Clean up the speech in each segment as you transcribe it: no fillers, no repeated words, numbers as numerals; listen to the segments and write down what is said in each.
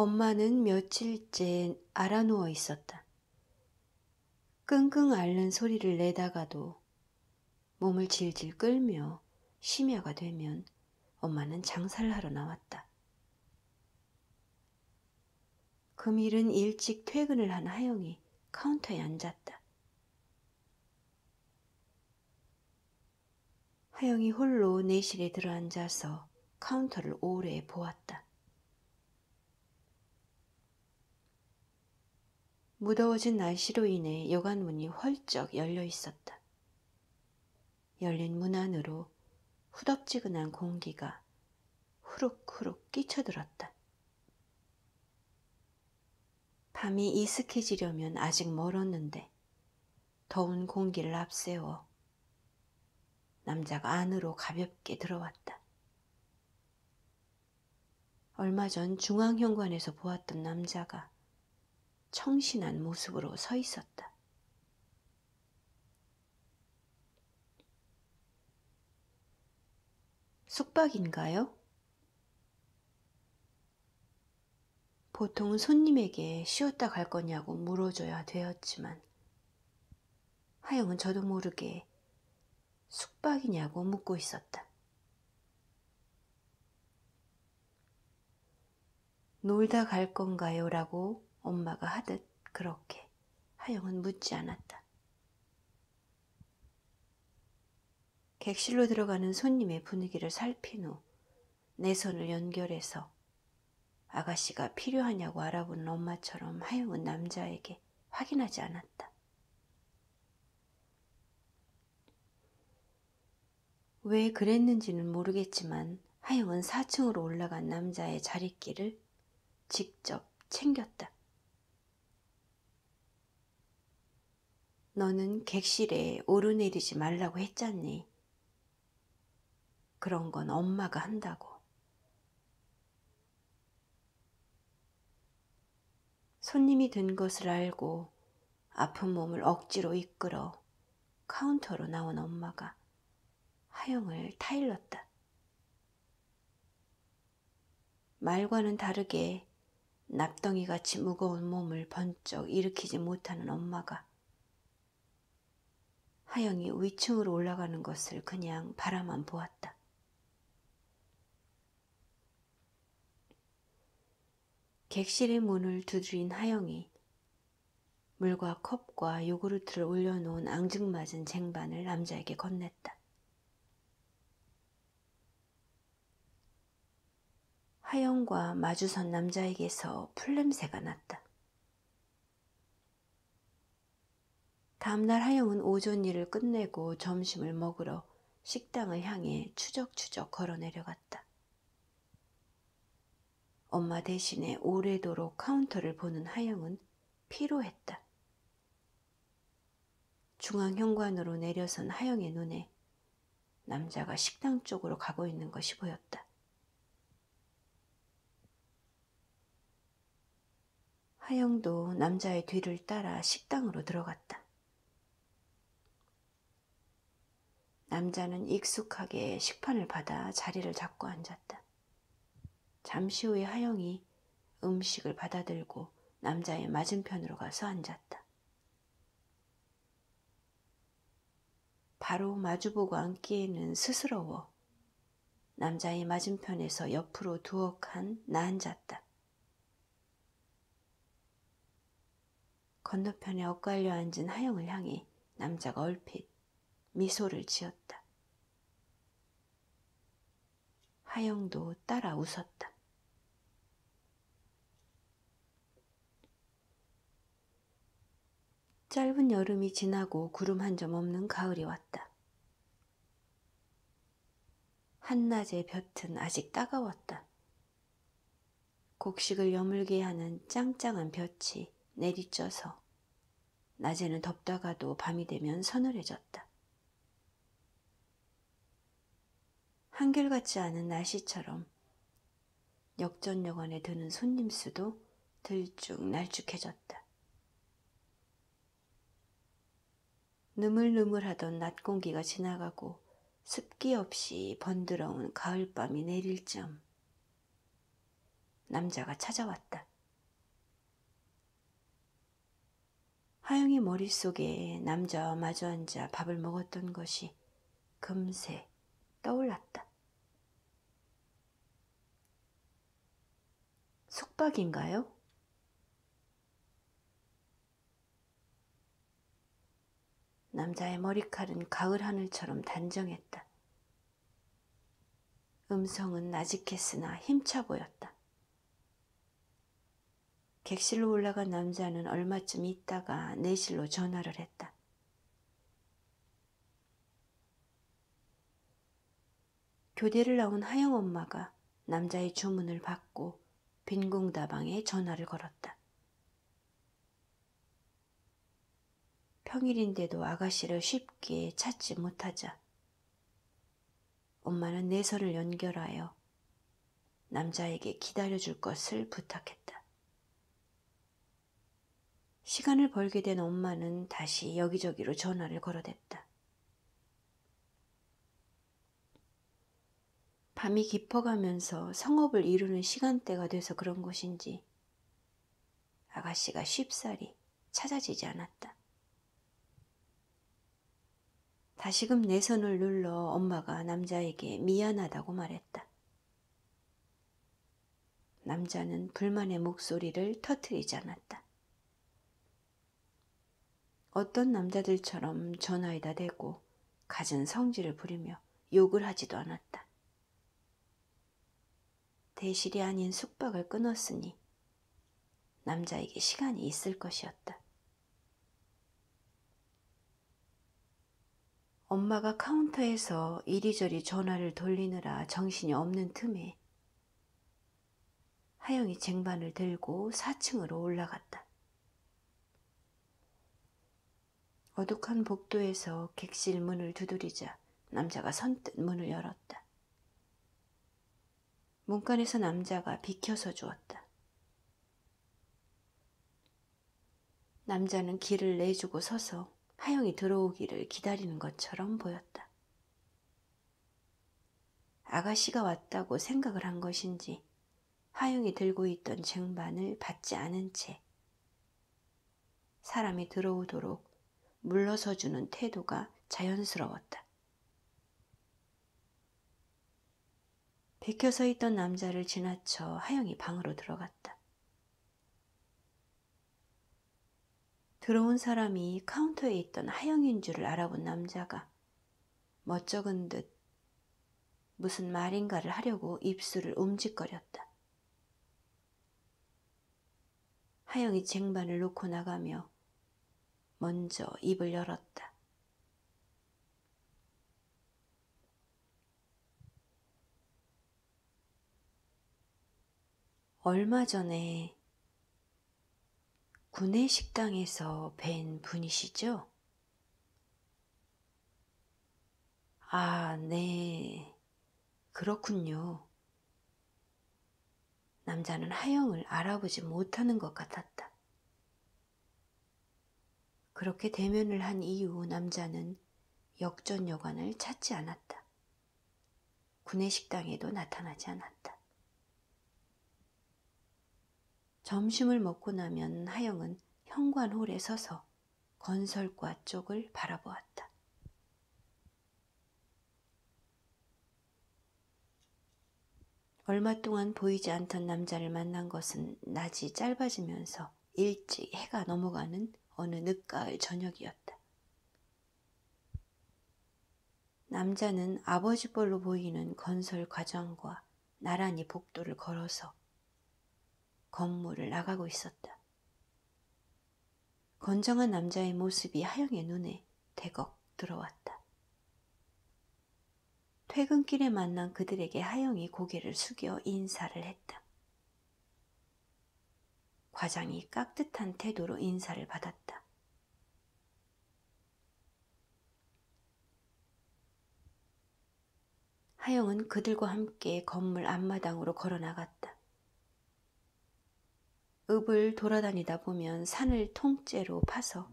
엄마는 며칠째 알아누워 있었다. 끙끙 앓는 소리를 내다가도 몸을 질질 끌며 심야가 되면 엄마는 장사를 하러 나왔다. 금일은 일찍 퇴근을 한 하영이 카운터에 앉았다. 하영이 홀로 내실에 들어앉아서 카운터를 오래 보았다. 무더워진 날씨로 인해 여관문이 헐쩍 열려 있었다. 열린 문 안으로 후덥지근한 공기가 후룩후룩 끼쳐들었다. 밤이 이슥해지려면 아직 멀었는데 더운 공기를 앞세워 남자가 안으로 가볍게 들어왔다. 얼마 전 중앙현관에서 보았던 남자가 청신한 모습으로 서 있었다. 숙박인가요? 보통 손님에게 쉬었다 갈 거냐고 물어줘야 되었지만 하영은 저도 모르게 숙박이냐고 묻고 있었다. 놀다 갈 건가요? 라고 엄마가 하듯 그렇게 하영은 묻지 않았다. 객실로 들어가는 손님의 분위기를 살핀 후 내 손을 연결해서 아가씨가 필요하냐고 알아보는 엄마처럼 하영은 남자에게 확인하지 않았다. 왜 그랬는지는 모르겠지만 하영은 4층으로 올라간 남자의 자리끼를 직접 챙겼다. 너는 객실에 오르내리지 말라고 했잖니. 그런 건 엄마가 한다고. 손님이 든 것을 알고 아픈 몸을 억지로 이끌어 카운터로 나온 엄마가 하영을 타일렀다. 말과는 다르게 납덩이같이 무거운 몸을 번쩍 일으키지 못하는 엄마가 하영이 위층으로 올라가는 것을 그냥 바라만 보았다. 객실의 문을 두드린 하영이 물과 컵과 요구르트를 올려놓은 앙증맞은 쟁반을 남자에게 건넸다. 하영과 마주선 남자에게서 풀냄새가 났다. 다음날 하영은 오전 일을 끝내고 점심을 먹으러 식당을 향해 추적추적 걸어 내려갔다. 엄마 대신에 오래도록 카운터를 보는 하영은 피로했다. 중앙현관으로 내려선 하영의 눈에 남자가 식당 쪽으로 가고 있는 것이 보였다. 하영도 남자의 뒤를 따라 식당으로 들어갔다. 남자는 익숙하게 식판을 받아 자리를 잡고 앉았다. 잠시 후에 하영이 음식을 받아들고 남자의 맞은편으로 가서 앉았다. 바로 마주보고 앉기에는 스스러워 남자의 맞은편에서 옆으로 두어 칸 나앉았다. 건너편에 엇갈려 앉은 하영을 향해 남자가 얼핏 미소를 지었다. 하영도 따라 웃었다. 짧은 여름이 지나고 구름 한 점 없는 가을이 왔다. 한낮의 볕은 아직 따가웠다. 곡식을 여물게 하는 짱짱한 볕이 내리쪄서 낮에는 덥다가도 밤이 되면 서늘해졌다. 한결같지 않은 날씨처럼 역전역원에 드는 손님 수도 들쭉날쭉해졌다. 느물느물하던 낮 공기가 지나가고 습기 없이 번들어온 가을밤이 내릴 점 남자가 찾아왔다. 하영이 머릿속에 남자와 마주 앉아 밥을 먹었던 것이 금세 떠올랐다. 숙박인가요? 남자의 머리칼은 가을 하늘처럼 단정했다. 음성은 나직했으나 힘차 보였다. 객실로 올라간 남자는 얼마쯤 있다가 내실로 전화를 했다. 교대를 나온 하영 엄마가 남자의 주문을 받고 빈궁다방에 전화를 걸었다. 평일인데도 아가씨를 쉽게 찾지 못하자 엄마는 내선을 연결하여 남자에게 기다려줄 것을 부탁했다. 시간을 벌게 된 엄마는 다시 여기저기로 전화를 걸어댔다. 밤이 깊어가면서 성업을 이루는 시간대가 돼서 그런 것인지 아가씨가 쉽사리 찾아지지 않았다. 다시금 내선을 눌러 엄마가 남자에게 미안하다고 말했다. 남자는 불만의 목소리를 터뜨리지 않았다. 어떤 남자들처럼 전화에다 대고 갖은 성질을 부리며 욕을 하지도 않았다. 대실이 아닌 숙박을 끊었으니 남자에게 시간이 있을 것이었다. 엄마가 카운터에서 이리저리 전화를 돌리느라 정신이 없는 틈에 하영이 쟁반을 들고 4층으로 올라갔다. 어둑한 복도에서 객실 문을 두드리자 남자가 선뜻 문을 열었다. 문간에서 남자가 비켜서 주었다. 남자는 길을 내주고 서서 하영이 들어오기를 기다리는 것처럼 보였다. 아가씨가 왔다고 생각을 한 것인지 하영이 들고 있던 쟁반을 받지 않은 채 사람이 들어오도록 물러서주는 태도가 자연스러웠다. 비켜서 있던 남자를 지나쳐 하영이 방으로 들어갔다. 들어온 사람이 카운터에 있던 하영인 줄을 알아본 남자가 멋쩍은 듯 무슨 말인가를 하려고 입술을 움직거렸다. 하영이 쟁반을 놓고 나가며 먼저 입을 열었다. 얼마 전에 구내식당에서 뵌 분이시죠? 아, 네. 그렇군요. 남자는 하영을 알아보지 못하는 것 같았다. 그렇게 대면을 한 이후 남자는 역전여관을 찾지 않았다. 구내식당에도 나타나지 않았다. 점심을 먹고 나면 하영은 현관홀에 서서 건설과 쪽을 바라보았다. 얼마 동안 보이지 않던 남자를 만난 것은 낮이 짧아지면서 일찍 해가 넘어가는 어느 늦가을 저녁이었다. 남자는 아버지뻘로 보이는 건설 과정과 나란히 복도를 걸어서 건물을 나가고 있었다. 건장한 남자의 모습이 하영의 눈에 대걱 들어왔다. 퇴근길에 만난 그들에게 하영이 고개를 숙여 인사를 했다. 과장이 깍듯한 태도로 인사를 받았다. 하영은 그들과 함께 건물 앞마당으로 걸어나갔다. 읍을 돌아다니다 보면 산을 통째로 파서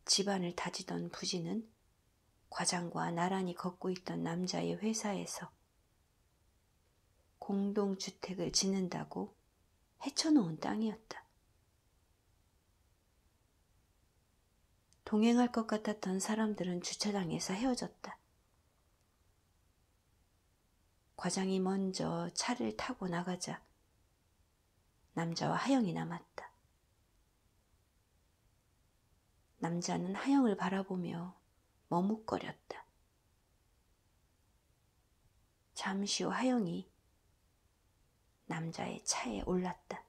집안을 다지던 부지는 과장과 나란히 걷고 있던 남자의 회사에서 공동주택을 짓는다고 헤쳐놓은 땅이었다. 동행할 것 같았던 사람들은 주차장에서 헤어졌다. 과장이 먼저 차를 타고 나가자 남자와 하영이 남았다. 남자는 하영을 바라보며 머뭇거렸다. 잠시 후 하영이 남자의 차에 올랐다.